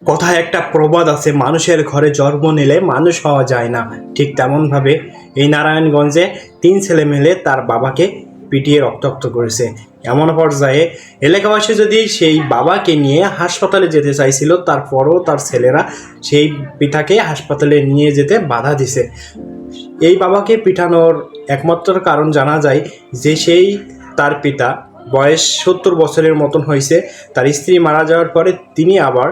কথায় একটা প্রবাদ আছে, মানুষের ঘরে জন্ম নিলে মানুষ হওয়া যায় না। ঠিক তেমনভাবে এই নারায়ণগঞ্জে 3 ছেলে মিলে তার বাবাকে পিটিয়ে রক্তাক্ত করেছে। এমন পর্যায়ে এলাকাবাসী যদি সেই বাবাকে নিয়ে হাসপাতালে যেতে চাইছিল, তারপরও তার ছেলেরা সেই পিতাকে হাসপাতালে নিয়ে যেতে বাধা দিছে। এই বাবাকে পিটানোর একমাত্র কারণ জানা যায় যে তার পিতা বয়স 70 বছরের মতন হয়েছে। তার স্ত্রী মারা যাওয়ার পরে তিনি আবার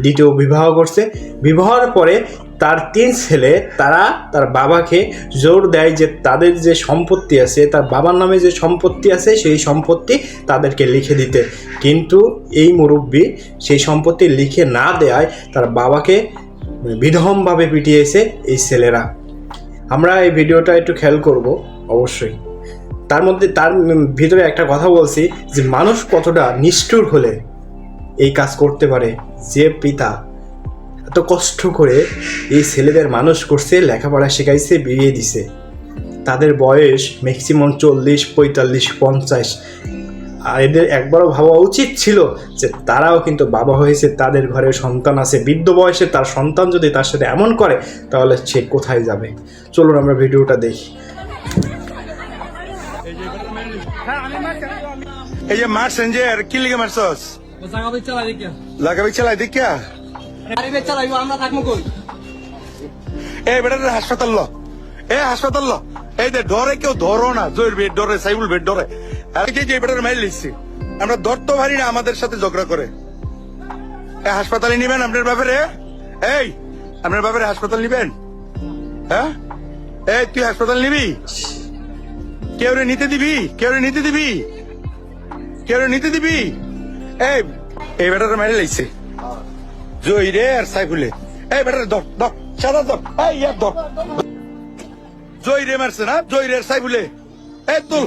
দ্বিতীয় বিবাহ করছে। বিবাহের পরে তার 3 ছেলে তারা তার বাবাকে জোর দেয় যে তাদের যে সম্পত্তি আছে, তার বাবার নামে যে সম্পত্তি আছে সেই সম্পত্তি তাদেরকে লিখে দিতে। কিন্তু এই মুরব্বি সেই সম্পত্তি লিখে না দেওয়ায় তার বাবাকে বিধমভাবে পিটিয়েছে এই ছেলেরা। আমরা এই ভিডিওটা একটু খেয়াল করব অবশ্যই। তার ভিতরে একটা কথা বলছি যে মানুষ কতটা নিষ্ঠুর হলে এই কাজ করতে পারে। যে পিতা এত কষ্ট করে এই ছেলেদের মানুষ করছে, লেখাপড়া শেখাইছে, বিয়ে দিছে, তাদের বয়স ম্যাক্সিমাম 40, 45, 50। আর এদের একবারও ভাবা উচিত ছিল যে তারাও কিন্তু বাবা হয়েছে, তাদের ঘরে সন্তান আছে। বৃদ্ধ বয়সে তার সন্তান যদি তার সাথে এমন করে তাহলে সে কোথায় যাবে? চলুন আমরা ভিডিওটা দেখি। এই যে মারছেন যে আর কি লিগে মারছস? লাগাবি চালাই দেখিয়া আমরা থাকবো কই? এই বেটার হাসপাতাল ল, হাসপাতাল ল। এই যে ডরে কেউ ধরো না, জয়ের বেড ডরে, সাইবুল বেড ডরে। আর যে বেটার মাইল লিখছি আমরা ধরতে পারি না, আমাদের সাথে ঝগড়া করে। হাসপাতালে নিবেন আপনার ব্যাপারে? এই আপনার ব্যাপারে হাসপাতাল নিবেন? হ্যাঁ, এই তুই হাসপাতাল নিবি? কেউ রে নিতে দিবি? কেউ রে নিতে দিবি? কেউ রে নিতে দিবি? এই বেটার মাইল লিখছে জয় রে আর সাইফুলে। এই বেটার ধর ধর, সাদা ধর, এই ইয়ার ধর। জয় রে মারছে না, জয় রে আর সাইফুলে। এই তুল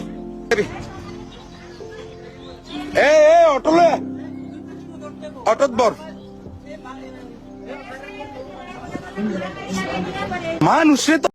অটোলে, অটোত বর মানুষে